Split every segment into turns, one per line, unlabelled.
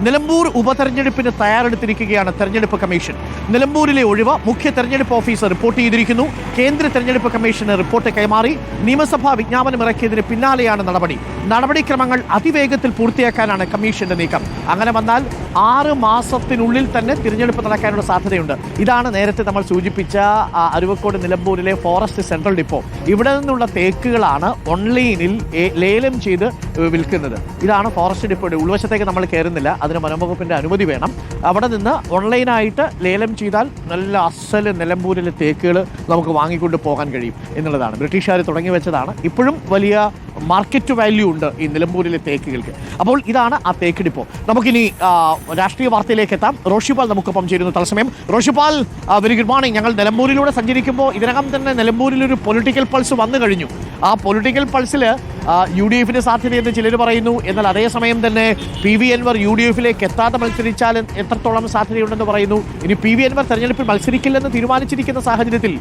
നിലമ്പൂർ ഉപതെരഞ്ഞെടുപ്പിന് തയ്യാറെടുത്തിരിക്കുകയാണ് തെരഞ്ഞെടുപ്പ് കമ്മീഷൻ. നിലമ്പൂരിലെ ഒഴിവ് മുഖ്യ തെരഞ്ഞെടുപ്പ് ഓഫീസർ റിപ്പോർട്ട് ചെയ്തിരിക്കുന്നു. കേന്ദ്ര തെരഞ്ഞെടുപ്പ് കമ്മീഷന് റിപ്പോർട്ട് കൈമാറി. നിയമസഭാ വിജ്ഞാപനം ഇറക്കിയതിന് പിന്നാലെയാണ് നടപടിക്രമങ്ങൾ അതിവേഗത്തിൽ പൂർത്തിയാക്കാനാണ് കമ്മീഷന്റെ നീക്കം. അങ്ങനെ വന്നാൽ 6 മാസത്തിനുള്ളിൽ തന്നെ തിരഞ്ഞെടുപ്പ് നടക്കാനുള്ള സാധ്യതയുണ്ട്. ഇതാണ് നേരത്തെ നമ്മൾ സൂചിപ്പിച്ച അരുവക്കോട് നിലമ്പൂരിലെ ഫോറസ്റ്റ് സെൻട്രൽ ഡിപ്പോ. ഇവിടെ നിന്നുള്ള തേക്കുകളാണ് ഓൺലൈനിൽ ലേലം ചെയ്ത് വിൽക്കുന്നത്. ഇതാണ് ഫോറസ്റ്റ് ഡിപ്പോയുടെ ഉൾവശത്തേക്ക് നമ്മൾ കയറുന്നില്ല, അതിന് വനംവകുപ്പിന്റെ അനുമതി വേണം. അവിടെ നിന്ന് ഓൺലൈനായിട്ട് ലേലം ചെയ്താൽ നല്ല അസല് നിലമ്പൂരിലെ തേക്കുകൾ നമുക്ക് വാങ്ങിക്കൊണ്ട് പോകാൻ കഴിയും എന്നുള്ളതാണ്. ബ്രിട്ടീഷുകാർ തുടങ്ങി വെച്ചതാണ്. ഇപ്പോഴും വലിയ മാർക്കറ്റ് വാല്യൂ ഉണ്ട് ഈ നിലമ്പൂരിലെ തേക്കുകൾക്ക്. അപ്പോൾ ഇതാണ് ആ തേക്ക് ഡിപ്പോ. നമുക്കിനി രാഷ്ട്രീയ വാർത്തയിലേക്ക് എത്താം. റോഷിപാൽ നമുക്കൊപ്പം ചേരുന്നു തത്സമയം. Roshipal, very good morning. ഞങ്ങൾ നിലമ്പൂരിലൂടെ സഞ്ചരിക്കുമ്പോൾ ഇതിനകം തന്നെ നിലമ്പൂരിലൊരു പൊളിറ്റിക്കൽ പൾസ് വന്നു കഴിഞ്ഞു. ആ പൊളിറ്റിക്കൽ പൾസിൽ UDF സാധ്യതയെന്ന് ചിലർ പറയുന്നു. എന്നാൽ അതേസമയം തന്നെ PV അൻവർ UDF എത്താതെ മത്സരിച്ചാൽ എത്രത്തോളം സാധ്യതയുണ്ടെന്ന് പറയുന്നു. ഇനി PV അൻവർ തെരഞ്ഞെടുപ്പിൽ മത്സരിക്കില്ലെന്ന് തീരുമാനിച്ചിരിക്കുന്ന സാഹചര്യത്തിൽ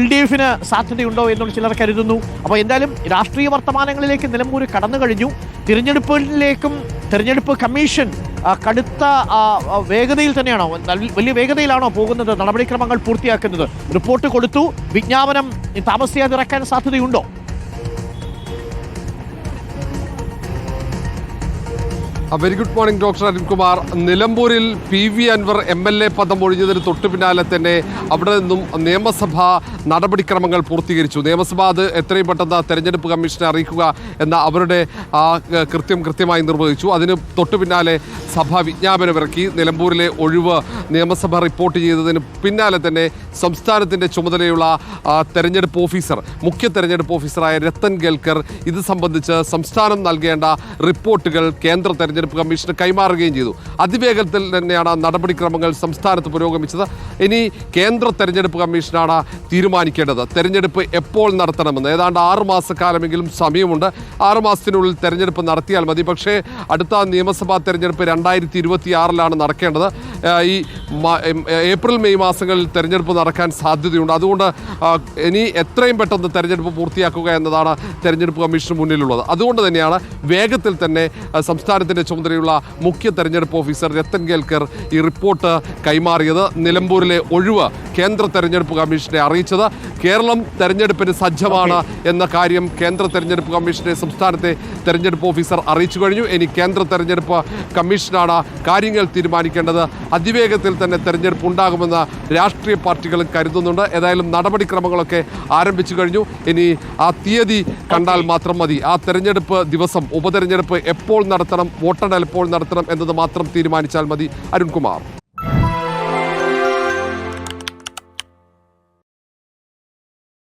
LDF സാധ്യതയുണ്ടോ എന്നുള്ള ചിലർ കരുതുന്നു. അപ്പോൾ എന്തായാലും രാഷ്ട്രീയ വർത്തമാനങ്ങളിലേക്ക് നിലമ്പൂർ കടന്നു കഴിഞ്ഞു. തിരഞ്ഞെടുപ്പിലേക്കും തെരഞ്ഞെടുപ്പ് കമ്മീഷൻ കടുത്ത വേഗതയിൽ തന്നെയാണോ, വലിയ വേഗതയിലാണോ പോകുന്നത്? നടപടിക്രമങ്ങൾ പൂർത്തിയാക്കുന്നത്, റിപ്പോർട്ട് കൊടുത്തു, വിജ്ഞാപനം താമസിയാതെ ഇറക്കാൻ സാധ്യതയുണ്ടോ?
Very good morning doctor Arunkumar. നിലമ്പൂരിൽ PV അൻവർ MLA പദം ഒഴിഞ്ഞതിന് തൊട്ടു പിന്നാലെ തന്നെ അവിടെ നിന്നും നിയമസഭാ നടപടിക്രമങ്ങൾ പൂർത്തീകരിച്ചു. നിയമസഭ അത് എത്രയും പെട്ടെന്ന് തെരഞ്ഞെടുപ്പ് കമ്മീഷനെ അറിയിക്കുക എന്ന അവരുടെ കൃത്യമായി നിർവഹിച്ചു. അതിന് തൊട്ടു പിന്നാലെ സഭ വിജ്ഞാപനമിറക്കി. നിലമ്പൂരിലെ ഒഴിവ് നിയമസഭ റിപ്പോർട്ട് ചെയ്തതിന് പിന്നാലെ തന്നെ സംസ്ഥാനത്തിൻ്റെ ചുമതലയുള്ള തെരഞ്ഞെടുപ്പ് ഓഫീസർ, മുഖ്യ തെരഞ്ഞെടുപ്പ് ഓഫീസറായ രത്തൻ കേൽക്കർ ഇത് സംബന്ധിച്ച് സംസ്ഥാനം നൽകേണ്ട റിപ്പോർട്ടുകൾ കേന്ദ്ര തെരഞ്ഞെടുപ്പ് കമ്മീഷന് കൈമാറുകയും ചെയ്തു. അതിവേഗത്തിൽ തന്നെയാണ് നടപടിക്രമങ്ങൾ സംസ്ഥാനത്ത് പുരോഗമിച്ചത്. ഇനി കേന്ദ്ര തെരഞ്ഞെടുപ്പ് കമ്മീഷനാണ് തീരുമാനിക്കേണ്ടത് തെരഞ്ഞെടുപ്പ് എപ്പോൾ നടത്തണമെന്ന്. ഏതാണ്ട് 6 മാസക്കാലമെങ്കിലും സമയമുണ്ട്. 6 മാസത്തിനുള്ളിൽ തെരഞ്ഞെടുപ്പ് നടത്തിയാൽ മതി. പക്ഷേ അടുത്ത നിയമസഭാ തെരഞ്ഞെടുപ്പ് 2026 നടക്കേണ്ടത്. ഈ ഏപ്രിൽ മെയ് മാസങ്ങളിൽ തെരഞ്ഞെടുപ്പ് നടക്കാൻ സാധ്യതയുണ്ട്. അതുകൊണ്ട് ഇനി എത്രയും പെട്ടെന്ന് തെരഞ്ഞെടുപ്പ് പൂർത്തിയാക്കുക എന്നതാണ് തെരഞ്ഞെടുപ്പ് കമ്മീഷന് മുന്നിലുള്ളത്. അതുകൊണ്ട് തന്നെയാണ് വേഗത്തിൽ തന്നെ സംസ്ഥാനത്തിൻ്റെ ചുമതലയുള്ള മുഖ്യ തെരഞ്ഞെടുപ്പ് ഓഫീസർ രത്തൻ കേൽക്കർ ഈ റിപ്പോർട്ട് കൈമാറിയത്. നിലമ്പൂരിലെ ഒഴിവ് കേന്ദ്ര തെരഞ്ഞെടുപ്പ് കമ്മീഷനെ അറിയിച്ചത്. കേരളം തെരഞ്ഞെടുപ്പിന് സജ്ജമാണ് എന്ന കാര്യം കേന്ദ്ര തെരഞ്ഞെടുപ്പ് കമ്മീഷനെ സംസ്ഥാനത്തെ തെരഞ്ഞെടുപ്പ് ഓഫീസർ അറിയിച്ചു കഴിഞ്ഞു. ഇനി കേന്ദ്ര തെരഞ്ഞെടുപ്പ് കമ്മീഷനാണ് കാര്യങ്ങൾ തീരുമാനിക്കേണ്ടത്. അതിവേഗത്തിൽ തന്നെ തെരഞ്ഞെടുപ്പ് ഉണ്ടാകുമെന്ന് രാഷ്ട്രീയ പാർട്ടികളും കരുതുന്നുണ്ട്. ഏതായാലും നടപടിക്രമങ്ങളൊക്കെ ആരംഭിച്ചു കഴിഞ്ഞു. ഇനി ആ തീയതി കണ്ടാൽ മാത്രം മതി. ആ തെരഞ്ഞെടുപ്പ് ദിവസം ഉപതെരഞ്ഞെടുപ്പ് എപ്പോൾ നടത്തണം, വോട്ടെണ്ണൽ എപ്പോൾ നടത്തണം എന്നത് മാത്രം തീരുമാനിച്ചാൽ മതി. അരുൺകുമാർ.